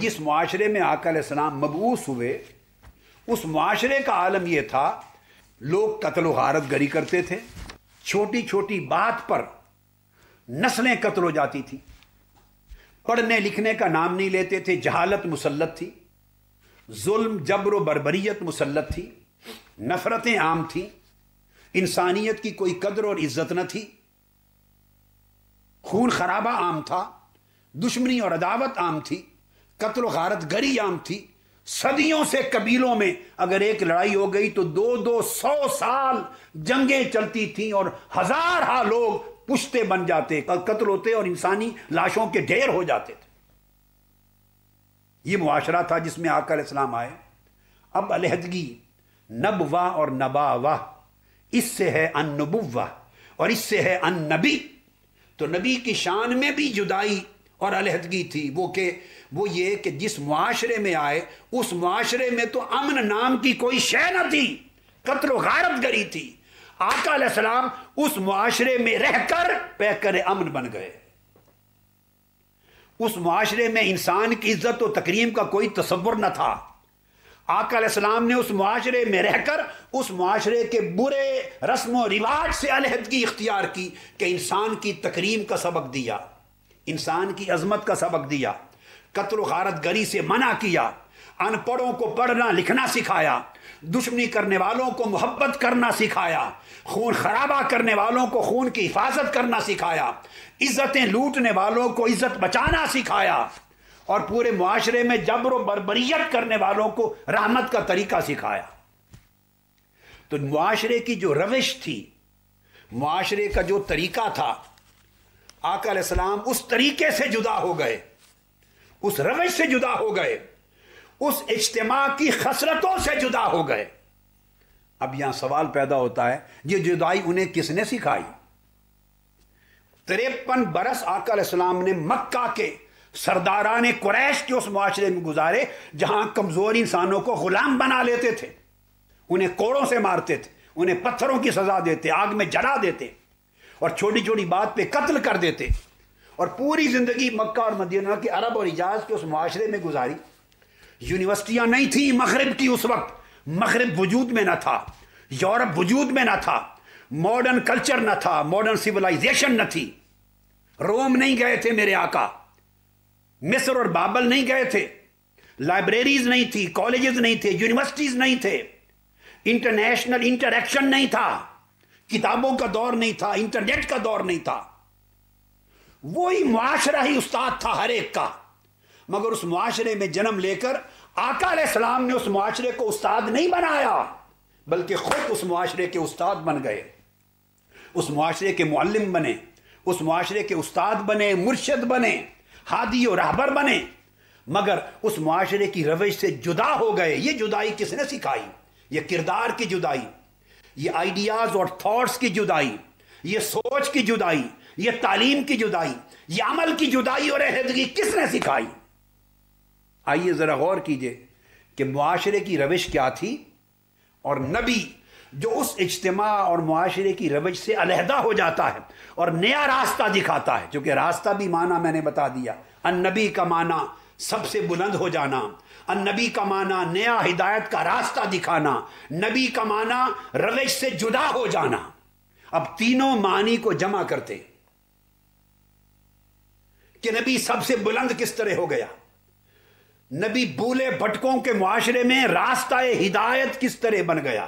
جس معاشرے میں آقا علیہ السلام مبعوث ہوئے اس معاشرے کا عالم یہ تھا، لوگ قتل و غارت گری کرتے تھے، چھوٹی چھوٹی بات پر نسلیں قتل ہو جاتی تھیں، پڑھنے لکھنے کا نام نہیں لیتے تھے، جہالت مسلط تھی، ظلم جبر و بربریت مسلط تھی، نفرتیں عام تھیں، انسانیت کی کوئی قدر اور عزت نہ تھی، خون خرابہ عام تھا، دشمنی اور عداوت عام تھی، قتل و غارت گری عام تھی۔ صدیوں سے قبیلوں میں اگر ایک لڑائی ہو گئی تو 200 سال جنگیں چلتی تھیں اور ہزارہ لوگ پشتے بن جاتے، قتل ہوتے اور انسانی لاشوں کے ڈھیر ہو جاتے تھے۔ یہ معاشرہ تھا جس میں آقا علیہ السلام آئے۔ اب علیحدگی نبوہ اور نباوہ، اس سے ہے النبوہ اور اس سے ہے النبی۔ تو نبی کی شان میں بھی جدائی اور علیحدگی تھی، وہ یہ کہ جس معاشرے میں آئے اس معاشرے میں تو امن نام کی کوئی شے نہ تھی، قتل و غارت گری تھی۔ آقا علیہ السلام اس معاشرے میں رہ کر پیکر امن بن گئے۔ اس معاشرے میں انسان کی عزت و تکریم کا کوئی تصور نہ تھا۔ آقا علیہ السلام نے اس معاشرے میں رہ کر اس معاشرے کے برے رسم و رواج سے علیحدگی اختیار کی کہ انسان کی تکریم کا سبق دیا، انسان کی عظمت کا سبق دیا، قتل و غارت گری سے منع کیا، ان پڑھوں کو پڑھنا لکھنا سکھایا، دشمنی کرنے والوں کو محبت کرنا سکھایا، خون خرابہ کرنے والوں کو خون کی حفاظت کرنا سکھایا، عزتیں لوٹنے والوں کو عزت بچانا سکھایا، اور پورے معاشرے میں جبر و بربریت کرنے والوں کو رحمت کا طریقہ سکھایا۔ تو معاشرے کی جو روش تھی، معاشرے کا جو طریقہ تھا، آقا علیہ السلام اس طریقے سے جدا ہو گئے، اس روش سے جدا ہو گئے، اس اجتماع کی خصلتوں سے جدا ہو گئے۔ اب یہاں سوال پیدا ہوتا ہے، یہ جدائی انہیں کس نے سکھائی؟ 53 برس آقا علیہ السلام نے مکہ کے سرداران قریش کے اس معاشرے میں گزارے جہاں کمزور انسانوں کو غلام بنا لیتے تھے، انہیں کوڑوں سے مارتے تھے، انہیں پتھروں کی سزا دیتے، آگ میں جلا دیتے اور چھوٹی چھوٹی بات پہ قتل کر دیتے، اور پوری زندگی مکہ اور مدینہ کے عرب اور حجاز کے اس معاشرے میں گزاری۔ یونیورسٹیاں نہیں تھیں مغرب کی، اس وقت مغرب وجود میں نہ تھا، یورپ وجود میں نہ تھا، ماڈرن کلچر نہ تھا، ماڈرن سیولائزیشن نہ تھی، روم نہیں گئے تھے میرے آقا، مصر اور بابل نہیں گئے تھے، لائبریریز نہیں تھی، کالجز نہیں تھے، یونیورسٹیز نہیں تھے، انٹرنیشنل انٹریکشن نہیں تھا، کتابوں کا دور نہیں تھا، انٹرنیٹ کا دور نہیں تھا۔ وہی معاشرہ ہی استاد تھا ہر ایک کا، مگر اس معاشرے میں جنم لے کر آقا علیہ السلام نے اس معاشرے کو استاد نہیں بنایا، بلکہ خود اس معاشرے کے استاد بن گئے، اس معاشرے کے معلم بنے، اس معاشرے کے استاد بنے، مرشد بنے، ہادی و رہبر بنے، مگر اس معاشرے کی روش سے جدا ہو گئے۔ یہ جدائی کس نے سکھائی؟ یہ کردار کی جدائی، یہ آئیڈیاز اور تھاٹس کی جدائی، یہ سوچ کی جدائی، یہ تعلیم کی جدائی، یہ عمل کی جدائی اور علیحدگی کس نے سکھائی؟ آئیے ذرا غور کیجئے کہ معاشرے کی روش کیا تھی، اور نبی جو اس اجتماع اور معاشرے کی روش سے علیحدہ ہو جاتا ہے اور نیا راستہ دکھاتا ہے، چونکہ راستہ بھی معنی میں نے بتا دیا، النبی کا معنی سب سے بلند ہو جانا، النبی کا معنی نیا ہدایت کا راستہ دکھانا، نبی کا معنی روش سے جدا ہو جانا۔ اب تینوں معنی کو جمع کرتے کہ نبی سب سے بلند کس طرح ہو گیا، نبی بولے بھٹکوں کے معاشرے میں راستہ ہدایت کس طرح بن گیا،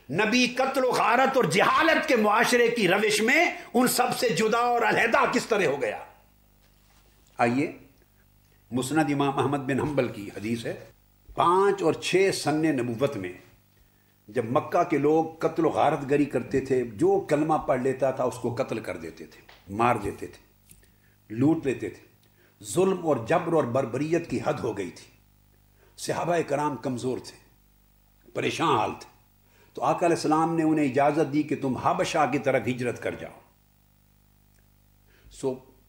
نبی قتل و غارت اور جہالت کے معاشرے کی روش میں ان سب سے جدا اور علیحدہ کس طرح ہو گیا۔ آئیے مسند امام احمد بن حنبل کی حدیث ہے، 5 اور 6 سن نبوت میں جب مکہ کے لوگ قتل و غارت گری کرتے تھے، جو کلمہ پڑھ لیتا تھا اس کو قتل کر دیتے تھے، مار دیتے تھے، لوٹ لیتے تھے، ظلم اور جبر اور بربریت کی حد ہو گئی تھی، صحابہ کرام کمزور تھے، پریشان حال تھے، تو آقا علیہ السلام نے انہیں اجازت دی کہ تم حبشہ کی طرف ہجرت کر جاؤ۔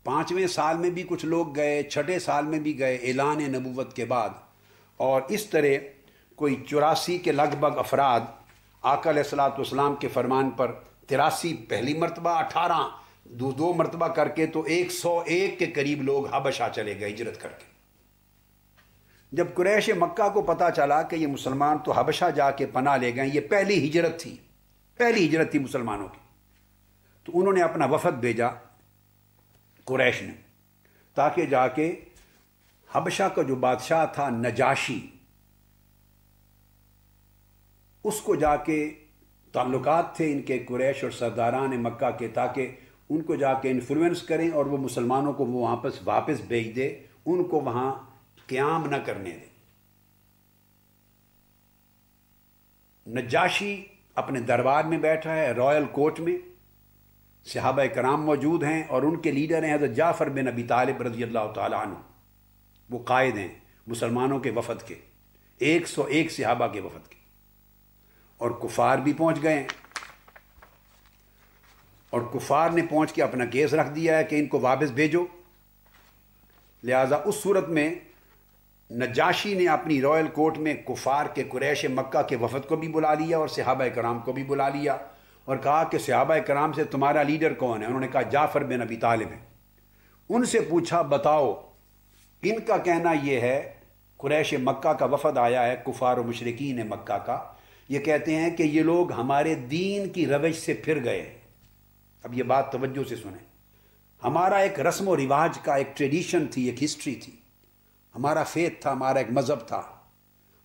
5ویں سال میں بھی کچھ لوگ گئے، 6 سال میں بھی گئے اعلان نبوت کے بعد، اور اس طرح کوئی 84 کے لگ بھگ افراد آقا علیہ السلام کے فرمان پر، 83 پہلی مرتبہ، 18 دو مرتبہ کر کے، تو 101 کے قریب لوگ حبشہ چلے گئے ہجرت کر کے۔ جب قریش مکہ کو پتہ چلا کہ یہ مسلمان تو حبشہ جا کے پناہ لے گئے، یہ پہلی ہجرت تھی مسلمانوں کی، تو انہوں نے اپنا وفد بھیجا قریش نے، تاکہ جا کے حبشہ کا جو بادشاہ تھا نجاشی، اس کو جا کے تعلقات تھے ان کے قریش اور سرداران مکہ کے، تاکہ ان کو جا کے انفلوئنس کریں اور وہ مسلمانوں کو وہ واپس بھیج دے، ان کو وہاں قیام نہ کرنے دے۔ نجاشی اپنے دربار میں بیٹھا ہے، رائل کورٹ میں، صحابہ کرام موجود ہیں اور ان کے لیڈر ہیں حضرت جعفر بن ابی طالب رضی اللہ تعالیٰ عنہ، وہ قائد ہیں مسلمانوں کے وفد کے، 101 صحابہ کے وفد کے، اور کفار بھی پہنچ گئے ہیں، اور کفار نے پہنچ کے اپنا کیس رکھ دیا ہے کہ ان کو واپس بھیجو۔ لہٰذا اس صورت میں نجاشی نے اپنی رائل کورٹ میں کفار کے قریش مکہ کے وفد کو بھی بلا لیا اور صحابہ کرام کو بھی بلا لیا، اور کہا کہ صحابہ کرام سے تمہارا لیڈر کون ہے؟ انہوں نے کہا جعفر بن ابی طالب ہے۔ ان سے پوچھا بتاؤ، ان کا کہنا یہ ہے، قریش مکہ کا وفد آیا ہے، کفار و مشرکین مکہ کا، یہ کہتے ہیں کہ یہ لوگ ہمارے دین کی روش سے پھر گئے ہیں۔ اب یہ بات توجہ سے سنیں، ہمارا ایک رسم و رواج کا ایک ٹریڈیشن تھی، ایک ہسٹری تھی، ہمارا فیتھ تھا، ہمارا ایک مذہب تھا،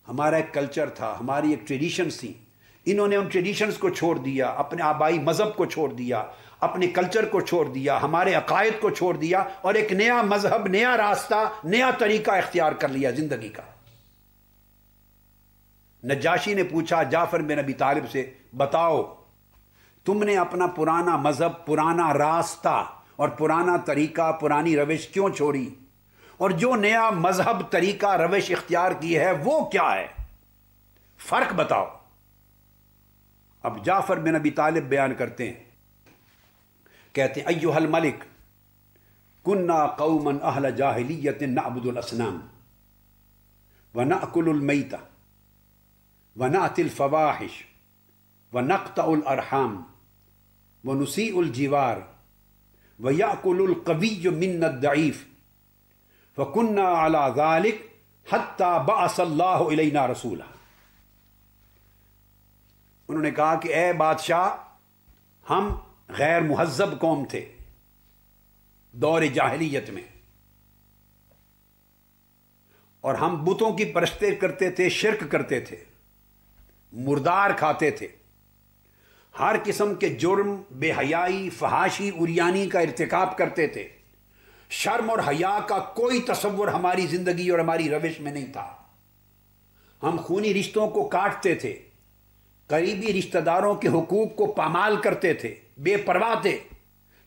ہمارا ایک کلچر تھا، ہماری ایک ٹریڈیشنز تھی۔ انہوں نے ان ٹریڈیشنز کو چھوڑ دیا، اپنے آبائی مذہب کو چھوڑ دیا، اپنے کلچر کو چھوڑ دیا، ہمارے عقائد کو چھوڑ دیا، اور ایک نیا مذہب، نیا راستہ، نیا طریقہ اختیار کر لیا زندگی کا۔ نجاشی نے پوچھا جعفر بن ابی طالب سے، بتاؤ تم نے اپنا پرانا مذہب، پرانا راستہ اور پرانا طریقہ، پرانی روش کیوں چھوڑی، اور جو نیا مذہب، طریقہ، روش اختیار کی ہے وہ کیا ہے؟ فرق بتاؤ۔ اب جعفر بن ابی طالب بیان کرتے ہیں، کہتے ہیں ایھا الملک کنا قوما اہل جاہلیت نعبد الاصنام ونأکل المیتہ ونأتی الفواحش ونقطع الارحام ونسیء الجوار ویأکل القوی منا الضعیف فکنا علی ذلک حتی بعث اللہ الینا رسولا۔ انہوں نے کہا کہ اے بادشاہ، ہم غیر مہذب قوم تھے دور جاہلیت میں، اور ہم بتوں کی پرستش کرتے تھے، شرک کرتے تھے، مردار کھاتے تھے، ہر قسم کے جرم، بے حیائی، فحاشی، عریانی کا ارتکاب کرتے تھے، شرم اور حیا کا کوئی تصور ہماری زندگی اور ہماری روش میں نہیں تھا۔ ہم خونی رشتوں کو کاٹتے تھے، قریبی رشتہ داروں کے حقوق کو پامال کرتے تھے، بے پرواہ تھے،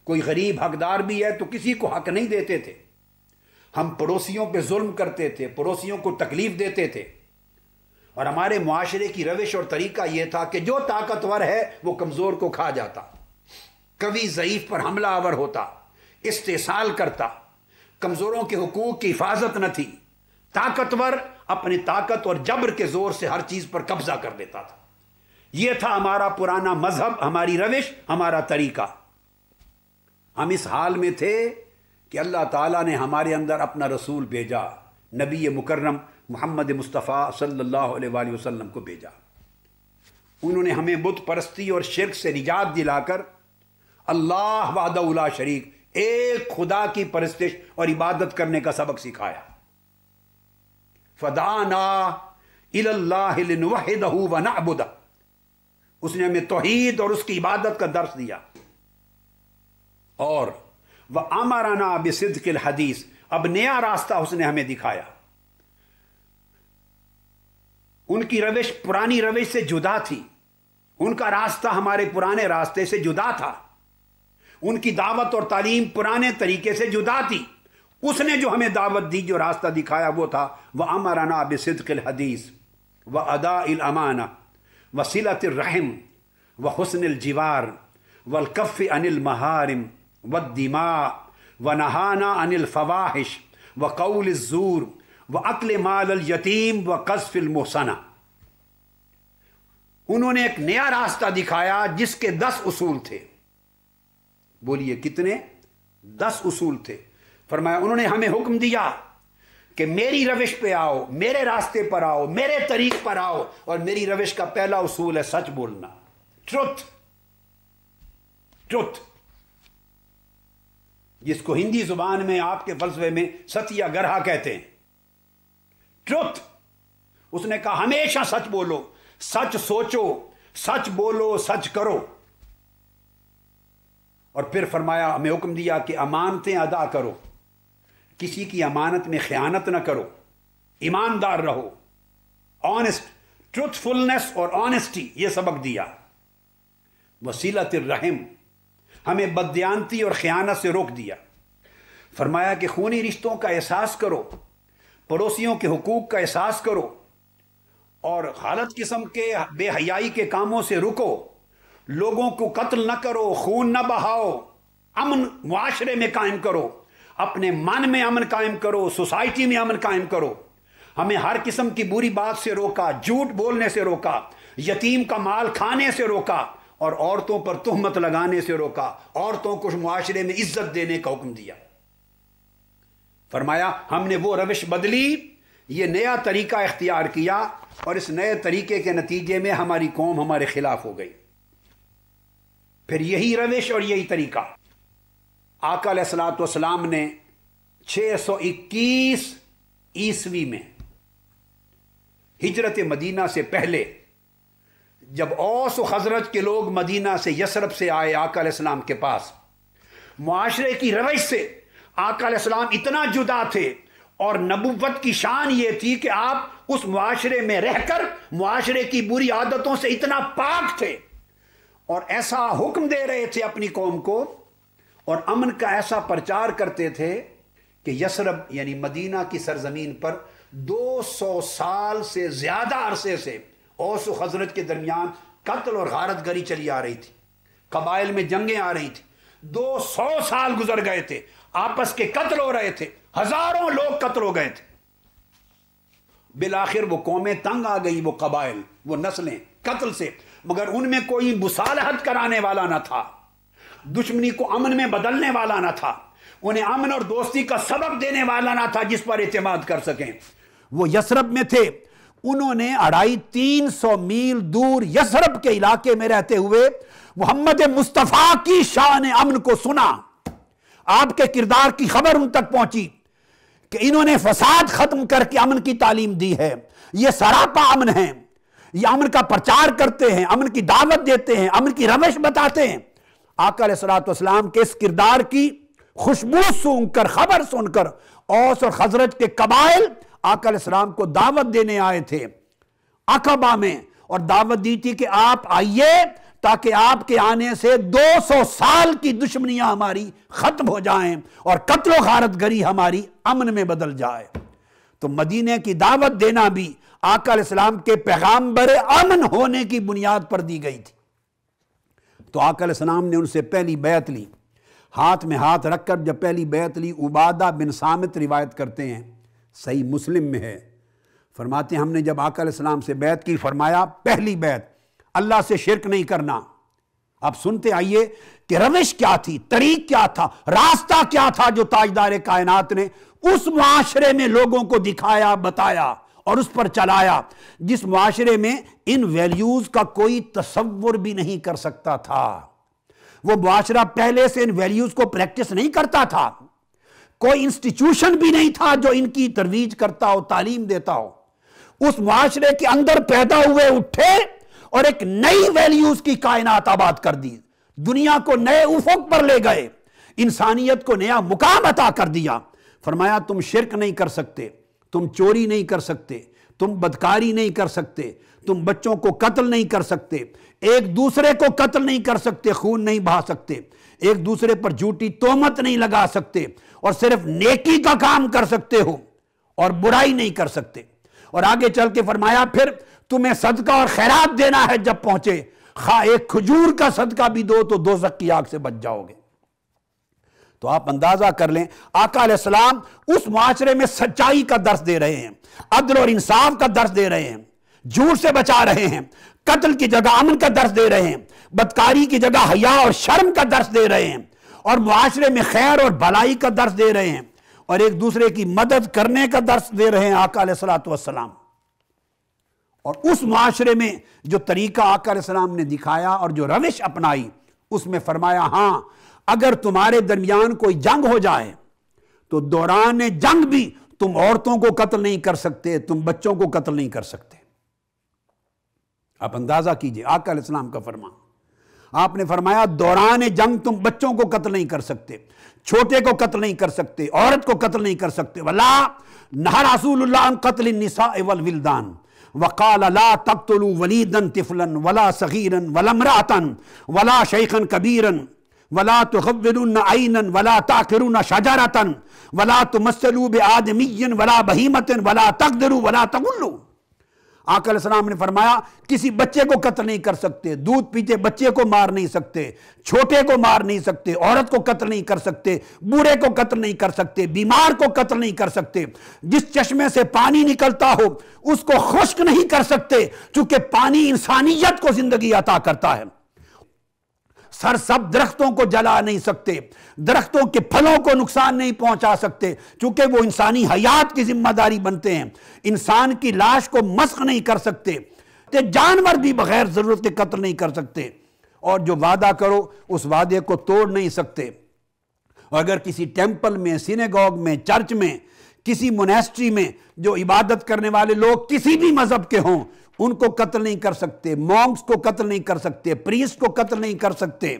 کوئی غریب حقدار بھی ہے تو کسی کو حق نہیں دیتے تھے، ہم پڑوسیوں پہ ظلم کرتے تھے، پڑوسیوں کو تکلیف دیتے تھے، اور ہمارے معاشرے کی روش اور طریقہ یہ تھا کہ جو طاقتور ہے وہ کمزور کو کھا جاتا، قوی ضعیف پر حملہ آور ہوتا، استحصال کرتا، کمزوروں کے حقوق کی حفاظت نہ تھی، طاقتور اپنی طاقت اور جبر کے زور سے ہر چیز پر قبضہ کر لیتا تھا۔ یہ تھا ہمارا پرانا مذہب، ہماری روش، ہمارا طریقہ۔ ہم اس حال میں تھے کہ اللہ تعالیٰ نے ہمارے اندر اپنا رسول بھیجا، نبی مکرم محمد مصطفیٰ صلی اللہ علیہ وآلہ وسلم کو بھیجا۔ انہوں نے ہمیں بت پرستی اور شرک سے نجات دلا کر اللہ وحدہ لا شریک، ایک خدا کی پرستش اور عبادت کرنے کا سبق سکھایا۔ فدعانا الی اللہ لنوحدہ ونعبدہ، اس نے ہمیں توحید اور اس کی عبادت کا درس دیا، اور وَأَمَرَنَا بِصِدْقِ الْحَدِيثِ، اب نیا راستہ اس نے ہمیں دکھایا۔ ان کی روش پرانی روش سے جدا تھی، ان کا راستہ ہمارے پرانے راستے سے جدا تھا، ان کی دعوت اور تعلیم پرانے طریقے سے جدا تھی۔ اس نے جو ہمیں دعوت دی، جو راستہ دکھایا، وہ تھا وَأَمَرَنَا بِصِدْقِ الْحَدِيثِ وَأَدَاءِ الْأَمَانَةِ وَصِلَةِ الرَّحِمِ وَحُسْنِ الْجِوَارِ وَالْكَفِّ عَنِ الْمَحَارِمِ وَالدِّمَاءِ وَنَهَانَا عَنِ الْفَوَاحِشِ وَقَوْلِ الزُّورِ وَأَكْلِ مَالِ الْيَتِيمِ وَقَذْفِ الْمُحْصَنَةِ۔ انہوں نے ایک نیا راستہ دکھایا جس کے 10 اصول تھے۔ بولیے کتنے؟ 10 اصول تھے۔ فرمایا انہوں نے ہمیں حکم دیا کہ میری روش پہ آؤ، میرے راستے پر آؤ، میرے طریق پر آؤ، اور میری روش کا پہلا اصول ہے سچ بولنا، ٹروتھ، ٹروتھ، جس کو ہندی زبان میں آپ کے فلسفے میں ستیہ گرہا کہتے ہیں، ٹروتھ۔ اس نے کہا ہمیشہ سچ بولو، سچ سوچو، سچ بولو، سچ کرو۔ اور پھر فرمایا، ہمیں حکم دیا کہ امانتیں ادا کرو، کسی کی امانت میں خیانت نہ کرو، ایماندار رہو، آنےسٹ، ٹروتھ فلنس اور آنےسٹی، یہ سبق دیا۔ وصیلۃ الرحم، ہمیں بددیانتی اور خیانت سے روک دیا۔ فرمایا کہ خونی رشتوں کا احساس کرو، پڑوسیوں کے حقوق کا احساس کرو، اور غلط قسم کے بے حیائی کے کاموں سے رکو، لوگوں کو قتل نہ کرو، خون نہ بہاؤ، امن معاشرے میں قائم کرو، اپنے من میں امن قائم کرو، سوسائٹی میں امن قائم کرو۔ ہمیں ہر قسم کی بری بات سے روکا، جھوٹ بولنے سے روکا، یتیم کا مال کھانے سے روکا، اور عورتوں پر تہمت لگانے سے روکا، عورتوں کو معاشرے میں عزت دینے کا حکم دیا۔ فرمایا ہم نے وہ روش بدلی، یہ نیا طریقہ اختیار کیا، اور اس نئے طریقے کے نتیجے میں ہماری قوم ہمارے خلاف ہو گئی۔ پھر یہی روش اور یہی طریقہ آقا علیہ الصلوۃ والسلام نے 621 عیسوی میں ہجرت مدینہ سے پہلے، جب اوس و خزرج کے لوگ مدینہ سے یثرب سے آئے آقا علیہ السلام کے پاس، معاشرے کی روش سے آقا علیہ السلام اتنا جدا تھے، اور نبوت کی شان یہ تھی کہ آپ اس معاشرے میں رہ کر معاشرے کی بری عادتوں سے اتنا پاک تھے، اور ایسا حکم دے رہے تھے اپنی قوم کو، اور امن کا ایسا پرچار کرتے تھے کہ یثرب یعنی مدینہ کی سرزمین پر 200 سال سے زیادہ عرصے سے اوس و خزرج کے درمیان قتل اور غارت گری چلی آ رہی تھی، قبائل میں جنگیں آ رہی تھی، 200 سال گزر گئے تھے، آپس کے قتل ہو رہے تھے، ہزاروں لوگ قتل ہو گئے تھے۔ بالآخر وہ قومیں تنگ آ گئی، وہ قبائل، وہ نسلیں قتل سے، مگر ان میں کوئی مصالحت کرانے والا نہ تھا، دشمنی کو امن میں بدلنے والا نہ تھا، انہیں امن اور دوستی کا سبق دینے والا نہ تھا جس پر اعتماد کر سکیں۔ وہ یثرب میں تھے، انہوں نے 250-300 میل دور یثرب کے علاقے میں رہتے ہوئے محمد مصطفیٰ کی شان امن کو سنا، آپ کے کردار کی خبر ان تک پہنچی کہ انہوں نے فساد ختم کر کے امن کی تعلیم دی ہے، یہ سراپا امن ہے، یہ امن کا پرچار کرتے ہیں، امن کی دعوت دیتے ہیں، امن کی روش بتاتے ہیں۔ آقا علیہ الصلوۃ والسلام کے اس کردار کی خوشبو سونگ کر، خبر سن کر، اوس اور خزرج کے قبائل آقا علیہ السلام کو دعوت دینے آئے تھے عقبہ میں، اور دعوت دی تھی کہ آپ آئیے تاکہ آپ کے آنے سے 200 سال کی دشمنیاں ہماری ختم ہو جائیں اور قتل و غارت گری ہماری امن میں بدل جائے۔ تو مدینے کی دعوت دینا بھی آقا علیہ السلام کے پیغامبر امن ہونے کی بنیاد پر دی گئی تھی۔ تو آقا علیہ السلام نے ان سے پہلی بیعت لی، ہاتھ میں ہاتھ رکھ کر جب پہلی بیعت لی، عبادہ بن صامت روایت کرتے ہیں، صحیح مسلم میں ہے، فرماتے ہیں ہم نے جب آقا علیہ السلام سے بیعت کی، فرمایا پہلی بیعت اللہ سے شرک نہیں کرنا۔ اب سنتے آئیے کہ روش کیا تھی، طریق کیا تھا، راستہ کیا تھا جو تاجدار کائنات نے اس معاشرے میں لوگوں کو دکھایا، بتایا اور اس پر چلایا، جس معاشرے میں ان ویلیوز کا کوئی تصور بھی نہیں کر سکتا تھا۔ وہ معاشرہ پہلے سے ان ویلیوز کو پریکٹس نہیں کرتا تھا، کوئی انسٹیٹیوشن بھی نہیں تھا جو ان کی ترویج کرتا ہو، تعلیم دیتا ہو۔ اس معاشرے کے اندر پیدا ہوئے، اٹھے اور ایک نئی ویلیوز کی کائنات آباد کر دی، دنیا کو نئے افق پر لے گئے، انسانیت کو نیا مقام عطا کر دیا۔ فرمایا تم شرک نہیں کر سکتے، تم چوری نہیں کر سکتے، تم بدکاری نہیں کر سکتے، تم بچوں کو قتل نہیں کر سکتے، ایک دوسرے کو قتل نہیں کر سکتے، خون نہیں بہا سکتے، ایک دوسرے پر جھوٹی تہمت نہیں لگا سکتے، اور صرف نیکی کا کام کر سکتے ہو اور برائی نہیں کر سکتے۔ اور آگے چل کے فرمایا پھر تمہیں صدقہ اور خیرات دینا ہے، جب پہنچے خواہ ایک کھجور کا صدقہ بھی دو تو دوزخ کی آگ سے بچ جاؤ گے۔ تو آپ اندازہ کر لیں آقا علیہ السلام اس معاشرے میں سچائی کا درس دے رہے ہیں، عدل اور انصاف کا درس دے رہے ہیں، جھوٹ سے بچا رہے ہیں، قتل کی جگہ امن کا درس دے رہے ہیں، بدکاری کی جگہ حیا اور شرم کا درس دے رہے ہیں، اور معاشرے میں خیر اور بھلائی کا درس دے رہے ہیں۔ اور ایک دوسرے کی مدد کرنے کا درس دے رہے ہیں آقا علیہ الصلوۃ والسلام۔ اور اس معاشرے میں جو طریقہ آقا علیہ السلام نے دکھایا اور جو روش اپنائی، اس میں فرمایا ہاں اگر تمہارے درمیان کوئی جنگ ہو جائے تو دوران جنگ بھی تم عورتوں کو قتل نہیں کر سکتے، تم بچوں کو قتل نہیں کر سکتے۔ آپ اندازہ کیجئے آقا علیہ السلام کا فرمان، آپ نے فرمایا دوران جنگ تم بچوں کو قتل نہیں کر سکتے، چھوٹے کو قتل نہیں کر سکتے، عورت کو قتل نہیں کر سکتے۔ ولا نہى رسول اللہ عن قتل النساء والولدان وقال لا تقتلوا وليدا طفلا ولا صغيرا ولا امرأة ولا شيخا كبيرا ولا تغضضن عينا ولا تعقرن شجرة ولا تمثلوا بآدمي ولا بهيمة ولا تقدروا ولا تغلوا۔ آقا علیہ السلام نے فرمایا کسی بچے کو قتل نہیں کر سکتے، دودھ پیتے بچے کو مار نہیں سکتے، چھوٹے کو مار نہیں سکتے، عورت کو قتل نہیں کر سکتے، بوڑھے کو قتل نہیں کر سکتے، بیمار کو قتل نہیں کر سکتے، جس چشمے سے پانی نکلتا ہو اس کو خشک نہیں کر سکتے، چونکہ پانی انسانیت کو زندگی عطا کرتا ہے۔ سرسبز درختوں کو جلا نہیں سکتے، درختوں کے پھلوں کو نقصان نہیں پہنچا سکتے، چونکہ وہ انسانی حیات کی ذمہ داری بنتے ہیں۔ انسان کی لاش کو مسخ نہیں کر سکتے، جانور بھی بغیر ضرورت کے قتل نہیں کر سکتے، اور جو وعدہ کرو اس وعدے کو توڑ نہیں سکتے۔ اور اگر کسی ٹیمپل میں، سینیگوگ میں، چرچ میں، کسی مونیسٹری میں جو عبادت کرنے والے لوگ کسی بھی مذہب کے ہوں ان کو قتل نہیں کر سکتے، مونکس کو قتل نہیں کر سکتے، پریسٹ کو قتل نہیں کر سکتے،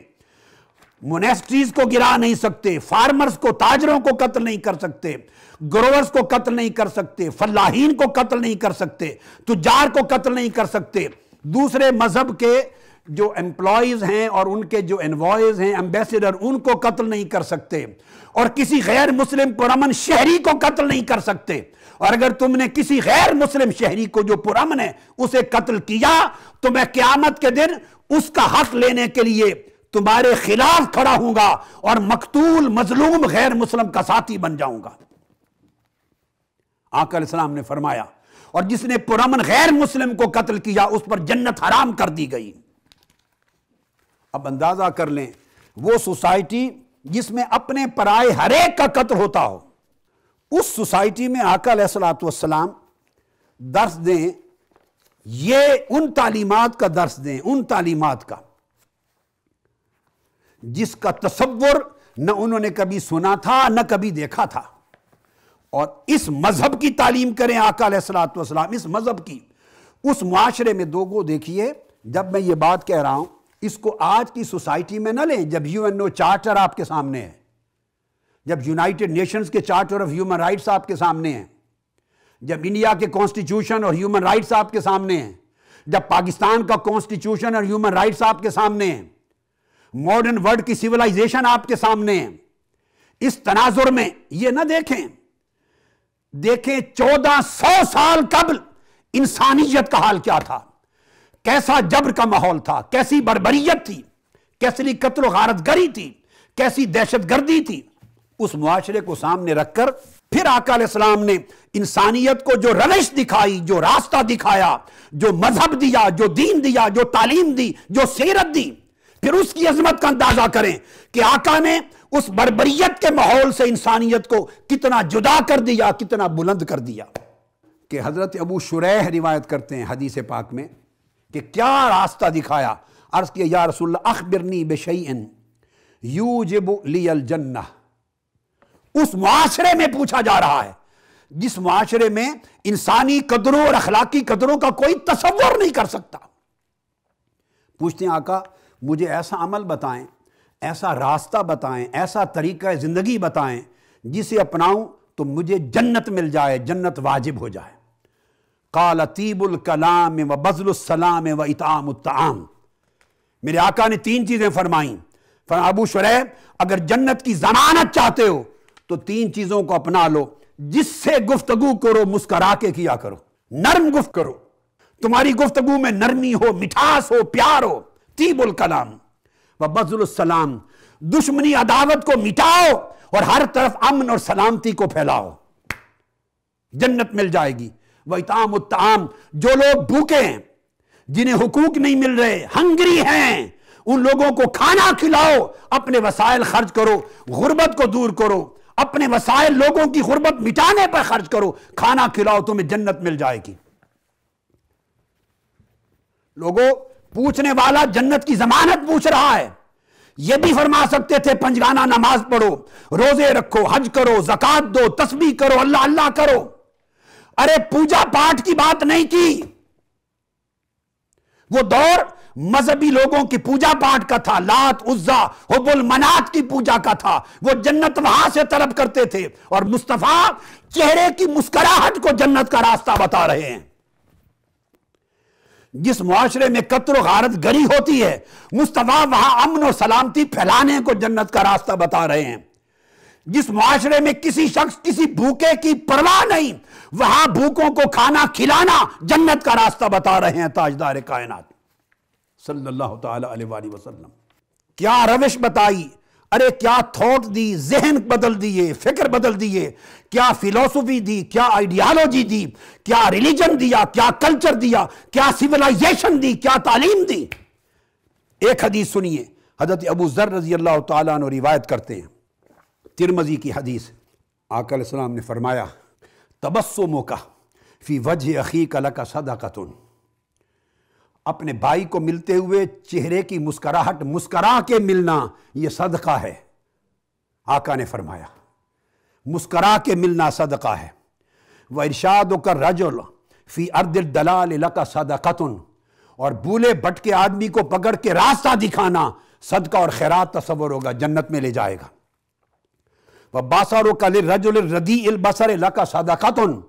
مونیسٹریز کو گرا نہیں سکتے، فارمرز کو، تاجروں کو قتل نہیں کر سکتے، گروورز کو قتل نہیں کر سکتے، فلاحین کو قتل نہیں کر سکتے، تجار کو قتل نہیں کر سکتے، دوسرے مذہب کے جو امپلائیز ہیں اور ان کے جو انوائز ہیں، ایمبیسڈر، ان کو قتل نہیں کر سکتے، اور کسی غیر مسلم پرامن شہری کو قتل نہیں کر سکتے۔ اور اگر تم نے کسی غیر مسلم شہری کو جو پرامن ہے اسے قتل کیا تو میں قیامت کے دن اس کا حق لینے کے لیے تمہارے خلاف کھڑا ہوں گا اور مقتول مظلوم غیر مسلم کا ساتھی بن جاؤں گا۔ آقا علیہ السلام نے فرمایا اور جس نے پرامن غیر مسلم کو قتل کیا اس پر جنت حرام کر دی گئی۔ اب اندازہ کر لیں وہ سوسائٹی جس میں اپنے پرائے ہر ایک کا قتل ہوتا ہو، اس سوسائٹی میں آقا علیہ الصلوۃ والسلام درس دیں، یہ ان تعلیمات کا درس دیں، ان تعلیمات کا جس کا تصور نہ انہوں نے کبھی سنا تھا نہ کبھی دیکھا تھا، اور اس مذہب کی تعلیم کریں آقا علیہ الصلوۃ والسلام، اس مذہب کی۔ اس معاشرے میں دوگو دیکھیے، جب میں یہ بات کہہ رہا ہوں اس کو آج کی سوسائٹی میں نہ لیں جب UN چارٹر آپ کے سامنے ہے، جب یونائٹڈ نیشنز کے چارٹر آف ہیومن رائٹس آپ کے سامنے ہیں، جب انڈیا کے کانسٹیٹیوشن اور ہیومن رائٹس آپ کے سامنے ہیں، جب پاکستان کا کانسٹیٹیوشن اور ہیومن رائٹس آپ کے سامنے ہیں، ماڈرن ورلڈ کی سیولائزیشن آپ کے سامنے ہے، اس تناظر میں یہ نہ دیکھیں 1400 سال قبل انسانیت کا حال کیا تھا، کیسا جبر کا ماحول تھا، کیسی بربریت تھی، کیسی قتل و غارت گری تھی، کیسی دہشت گردی تھی۔ اس معاشرے کو سامنے رکھ کر پھر آقا علیہ السلام نے انسانیت کو جو روش دکھائی، جو راستہ دکھایا، جو مذہب دیا، جو دین دیا، جو تعلیم دی، جو سیرت دی، پھر اس کی عظمت کا اندازہ کریں کہ آقا نے اس بربریت کے ماحول سے انسانیت کو کتنا جدا کر دیا، کتنا بلند کر دیا۔ کہ حضرت ابو شریح روایت کرتے ہیں حدیث پاک میں کہ کیا راستہ دکھایا، عرض کیا یا رسول اللہ اخبرنی بشیء یوجب لی الجنہ۔ اس معاشرے میں پوچھا جا رہا ہے جس معاشرے میں انسانی قدروں اور اخلاقی قدروں کا کوئی تصور نہیں کر سکتا۔ پوچھتے ہیں آقا مجھے ایسا عمل بتائیں، ایسا راستہ بتائیں، ایسا طریقہ زندگی بتائیں جسے اپناؤں تو مجھے جنت مل جائے، جنت واجب ہو جائے۔ قال طیب الکلام و بذل السلام و اطعام الطعام۔ میرے آقا نے 3 چیزیں فرمائیں۔ فرمایا ابو شریح اگر جنت کی ضمانت چاہتے ہو تو 3 چیزوں کو اپنا لو، جس سے گفتگو کرو مسکرا کے کیا کرو، نرم گفت کرو، تمہاری گفتگو میں نرمی ہو، مٹھاس ہو، پیار ہو۔ طیب الکلام و بذل السلام، دشمنی عداوت کو مٹاؤ اور ہر طرف امن اور سلامتی کو پھیلاؤ، جنت مل جائے گی۔ وَإِطْعَامُ الطَّعَامِ، جو لوگ بھوکے ہیں، جنہیں حقوق نہیں مل رہے، ہنگری ہیں، ان لوگوں کو کھانا کھلاؤ، اپنے وسائل خرچ کرو، غربت کو دور کرو، اپنے وسائل لوگوں کی غربت مٹانے پر خرچ کرو، کھانا کھلاؤ، تمہیں جنت مل جائے گی۔ لوگوں، پوچھنے والا جنت کی ضمانت پوچھ رہا ہے۔ یہ بھی فرما سکتے تھے پنجگانہ نماز پڑھو، روزے رکھو، حج کرو، زکات دو، تسبیح کرو، اللہ اللہ کرو۔ ارے پوجا پاٹ کی بات نہیں کی، وہ دور مذہبی لوگوں کی پوجا پاٹ کا تھا، لات عزا حبل منات کی پوجا کا تھا، وہ جنت وہاں سے طلب کرتے تھے، اور مصطفیٰ چہرے کی مسکراہٹ کو جنت کا راستہ بتا رہے ہیں۔ جس معاشرے میں قتل و غارت گری ہوتی ہے، مصطفیٰ وہاں امن و سلامتی پھیلانے کو جنت کا راستہ بتا رہے ہیں۔ جس معاشرے میں کسی شخص کسی بھوکے کی پرواہ نہیں، وہاں بھوکوں کو کھانا کھلانا جنت کا راستہ بتا رہے ہیں تاجدار کائنات صلی اللہ تعالی علیہ وآلہ وسلم۔ کیا روش بتائی، ارے کیا تھوٹ دی، ذہن بدل دیے، فکر بدل دیے، کیا فلسفی دی، کیا آئیڈیالوجی دی، کیا ریلیجن دیا، کیا کلچر دیا، کیا سیولائزیشن دی، کیا تعلیم دی۔ ایک حدیث سنیے، حضرت ابو ذر رضی اللہ تعالیٰ عنہ روایت کرتے ہیں، ترمذی کی حدیث۔ آقا علیہ السلام نے فرمایا، تبسمک فی وجہ اخیک لک صدقۃ، اپنے بھائی کو ملتے ہوئے چہرے کی مسکراہٹ مسکرا کے ملنا یہ صدقہ ہے۔ آقا نے فرمایا مسکرا کے ملنا صدقہ ہے۔ وَإِرْشَادُكَ الرَّجُلَ فِي أَرْضِ الدَّلَالِ لَكَ صَدَقَةٌ، اور بھولے بھٹکے آدمی کو پکڑ کے راستہ دکھانا صدقہ اور خیرات تصور ہوگا، جنت میں لے جائے گا۔ وَبَصَرُكَ لِلرَّجُلِ الرَّدِيءِ الْبَصَرِ لَكَ صَدَقَةٌ،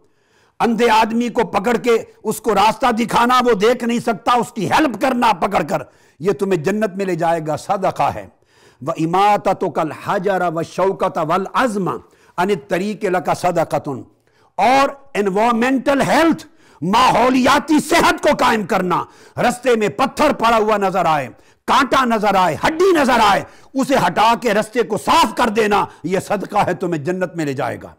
اندھے آدمی کو پکڑ کے اس کو راستہ دکھانا، وہ دیکھ نہیں سکتا، اس کی ہیلپ کرنا پکڑ کر، یہ تمہیں جنت میں لے جائے گا، صدقہ ہے۔ وَإِمَاتَتُكَ الْحَجَرَ وَالشَّوْكَةَ وَالْعَزْمَ عَنِ الطَّرِيقِ لَكَ صَدَقَةٌ، اور انوائرمنٹل ہیلتھ، ماحولیاتی صحت کو قائم کرنا، رستے میں پتھر پڑا ہوا نظر آئے، کانٹا نظر آئے، ہڈی نظر آئے، اسے ہٹا کے رستے کو صاف کر دینا، یہ صدقہ ہے، تمہیں جنت میں لے جائے گا۔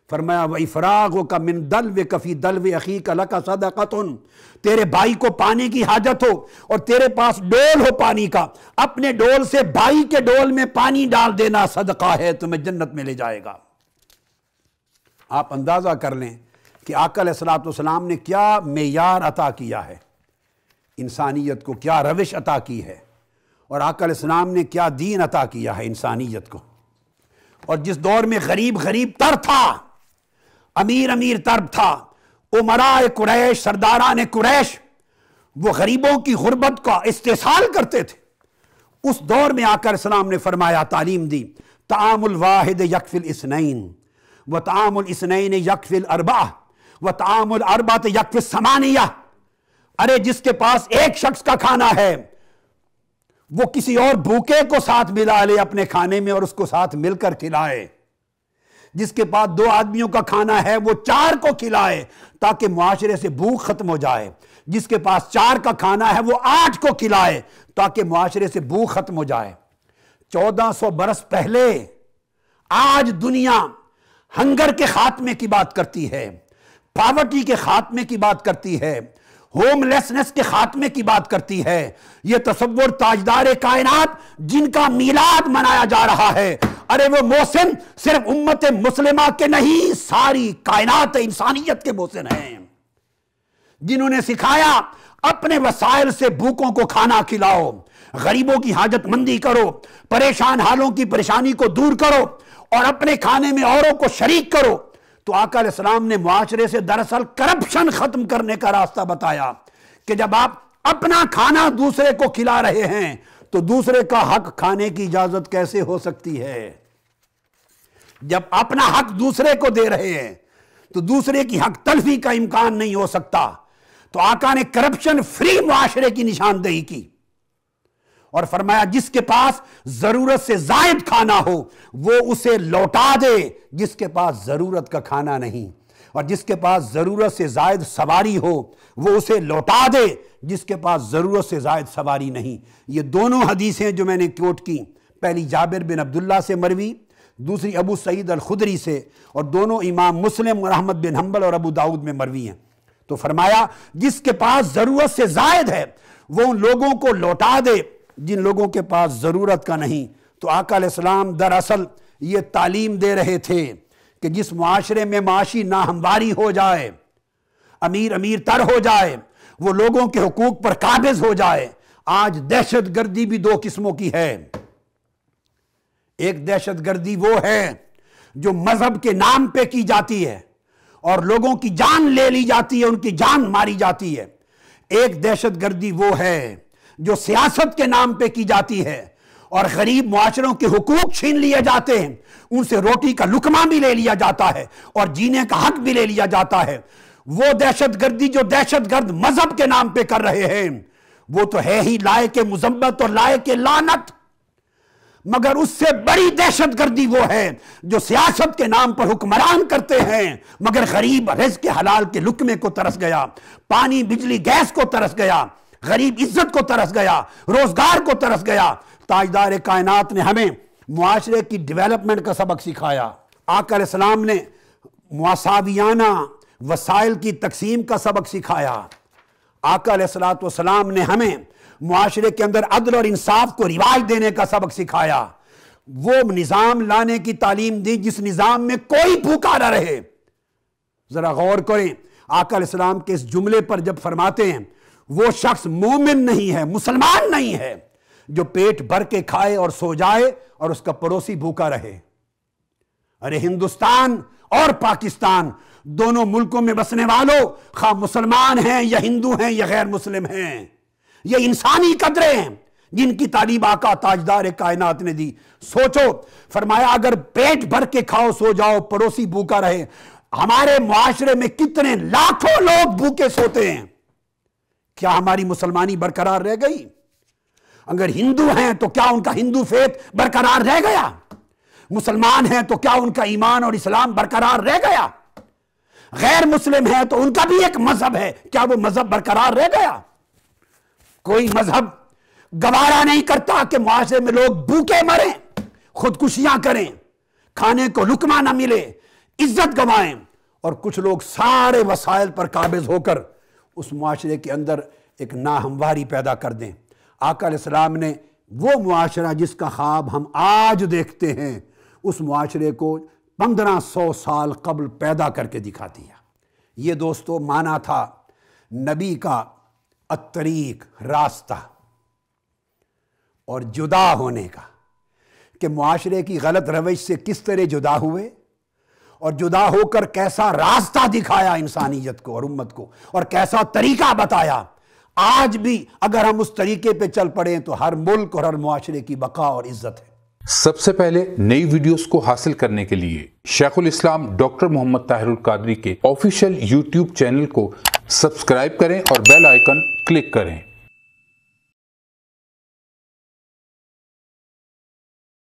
فرمایا وَإِفْرَاغُكَ مِن دَلْوِكَ فِي دَلْوِ أَخِيكَ لَكَ صَدَقَةٌ، تیرے بھائی کو پانی کی حاجت ہو اور تیرے پاس ڈول ہو پانی کا، اپنے ڈول سے بھائی کے ڈول میں پانی ڈال دینا صدقہ ہے، تمہیں جنت میں لے جائے گا۔ آپ اندازہ کر لیں کہ آقا علیہ السلام نے کیا معیار عطا کیا ہے، انسانیت کو کیا روش عطا کی ہے، اور آقا علیہ السلام نے کیا دین عطا کیا ہے انسانیت کو۔ اور جس دور میں غریب غریب تر تھا، امیر امیر تر تھا، امراء قریش، سرداران قریش، وہ غریبوں کی غربت کا استحصال کرتے تھے۔ اس دور میں آقا علیہ السلام نے فرمایا، تعلیم دی، طعام الواحد یکفی الاثنین، وطعام الاثنین یکفی الاربعہ، وطعام الاربعہ یکفی الثمانیہ۔ ارے جس کے پاس ایک شخص کا کھانا ہے، وہ کسی اور بھوکے کو ساتھ ملا لے اپنے کھانے میں اور اس کو ساتھ مل کر کھلائے۔ جس کے پاس 2 آدمیوں کا کھانا ہے، وہ 4 کو کھلائے تاکہ معاشرے سے بھوک ختم ہو جائے۔ جس کے پاس 4 کا کھانا ہے، وہ 8 کو کھلائے تاکہ معاشرے سے بھوک ختم ہو جائے۔ 1400 برس پہلے آج دنیا ہنگر کے خاتمے کی بات کرتی ہے، پاورٹی کے خاتمے کی بات کرتی ہے، ہوم لیسنس کے خاتمے کی بات کرتی ہے۔ یہ تصور تاجدار کائنات جن کا میلاد منایا جا رہا ہے، ارے وہ محسن صرف امت مسلمہ کے نہیں، ساری کائنات انسانیت کے محسن ہیں، جنہوں نے سکھایا اپنے وسائل سے بھوکوں کو کھانا کھلاؤ، غریبوں کی حاجت مندی کرو، پریشان حالوں کی پریشانی کو دور کرو، اور اپنے کھانے میں اوروں کو شریک کرو۔ تو آقا علیہ السلام نے معاشرے سے دراصل کرپشن ختم کرنے کا راستہ بتایا کہ جب آپ اپنا کھانا دوسرے کو کھلا رہے ہیں تو دوسرے کا حق کھانے کی اجازت کیسے ہو سکتی ہے؟ جب اپنا حق دوسرے کو دے رہے ہیں تو دوسرے کی حق تلفی کا امکان نہیں ہو سکتا۔ تو آقا نے کرپشن فری معاشرے کی نشاندہی کی اور فرمایا جس کے پاس ضرورت سے زائد کھانا ہو وہ اسے لوٹا دے، جس کے پاس ضرورت کا کھانا نہیں، اور جس کے پاس ضرورت سے زائد سواری ہو وہ اسے لوٹا دے، جس کے پاس ضرورت سے زائد سواری نہیں۔ یہ دونوں حدیثیں جو میں نے کوٹ کی، پہلی جابر بن عبداللہ سے مروی، دوسری ابو سعید الخدری سے، اور دونوں امام مسلم اور احمد بن حنبل اور ابو داؤد میں مروی ہیں۔ تو فرمایا جس کے پاس ضرورت سے زائد ہے وہ ان لوگوں کو لوٹا دے جن لوگوں کے پاس ضرورت کا نہیں۔ تو آقا علیہ السلام دراصل یہ تعلیم دے رہے تھے کہ جس معاشرے میں معاشی ناہمواری ہو جائے، امیر امیر تر ہو جائے، وہ لوگوں کے حقوق پر قابض ہو جائے۔ آج دہشت گردی بھی دو قسموں کی ہے۔ ایک دہشت گردی وہ ہے جو مذہب کے نام پہ کی جاتی ہے اور لوگوں کی جان لے لی جاتی ہے، ان کی جان ماری جاتی ہے۔ ایک دہشت گردی وہ ہے جو سیاست کے نام پہ کی جاتی ہے اور غریب معاشروں کے حقوق چھین لیے جاتے ہیں، ان سے روٹی کا لقمہ بھی لے لیا جاتا ہے اور جینے کا حق بھی لے لیا جاتا ہے۔ وہ دہشت گردی جو دہشت گرد مذہب کے نام پہ کر رہے ہیں، وہ تو ہے ہی لائق مذمت اور لائق لعنت، مگر اس سے بڑی دہشت گردی وہ ہے جو سیاست کے نام پر حکمران کرتے ہیں مگر غریب رزق حلال کے لقمے کو ترس گیا، پانی بجلی گیس کو ترس گیا، غریب عزت کو ترس گیا، روزگار کو ترس گیا۔ تاجدار کائنات نے ہمیں معاشرے کی ڈیولپمنٹ کا سبق سکھایا۔ آقا علیہ السلام نے مساویانہ وسائل کی تقسیم کا سبق سکھایا۔ آقا علیہ السلام نے ہمیں معاشرے کے اندر عدل اور انصاف کو رواج دینے کا سبق سکھایا۔ وہ نظام لانے کی تعلیم دی جس نظام میں کوئی بھوکا نہ رہے۔ ذرا غور کریں، آقا علیہ السلام کے اس جملے پر جب فرماتے ہیں وہ شخص مومن نہیں ہے، مسلمان نہیں ہے جو پیٹ بھر کے کھائے اور سو جائے اور اس کا پڑوسی بھوکا رہے۔ ارے ہندوستان اور پاکستان دونوں ملکوں میں بسنے والوں، خواہ مسلمان ہیں یا ہندو ہیں یا غیر مسلم ہیں، یہ انسانی قدریں ہیں جن کی تعلیم آقا تاجدار کائنات نے دی۔ سوچو، فرمایا اگر پیٹ بھر کے کھاؤ سو جاؤ پڑوسی بھوکا رہے، ہمارے معاشرے میں کتنے لاکھوں لوگ بھوکے سوتے ہیں، کیا ہماری مسلمانی برقرار رہ گئی؟ اگر ہندو ہیں تو کیا ان کا ہندو فیت برقرار رہ گیا؟ مسلمان ہیں تو کیا ان کا ایمان اور اسلام برقرار رہ گیا؟ غیر مسلم ہیں تو ان کا بھی ایک مذہب ہے، کیا وہ مذہب برقرار رہ گیا؟ کوئی مذہب گوارا نہیں کرتا کہ معاشرے میں لوگ بھوکے مریں، خودکشیاں کریں، کھانے کو لقمہ نہ ملے، عزت گوائیں، اور کچھ لوگ سارے وسائل پر قابض ہو کر اس معاشرے کے اندر ایک ناہمواری پیدا کر دیں۔ آقا علیہ السلام نے وہ معاشرہ جس کا خواب ہم آج دیکھتے ہیں، اس معاشرے کو 1500 سال قبل پیدا کر کے دکھا دیا۔ یہ دوستو مانا تھا نبی کا الطریق، راستہ، اور جدا ہونے کا، کہ معاشرے کی غلط روش سے کس طرح جدا ہوئے اور جدا ہو کر کیسا راستہ دکھایا انسانیت کو اور امت کو، اور کیسا طریقہ بتایا۔ آج بھی اگر ہم اس طریقے پہ چل پڑیں تو ہر ملک اور ہر معاشرے کی بقا اور عزت ہے۔ سب سے پہلے نئی ویڈیوز کو حاصل کرنے کے لیے شیخ الاسلام ڈاکٹر محمد طاہر القادری کے آفیشیل یوٹیوب چینل کو سبسکرائب کریں اور بیل آئیکن کلک کریں۔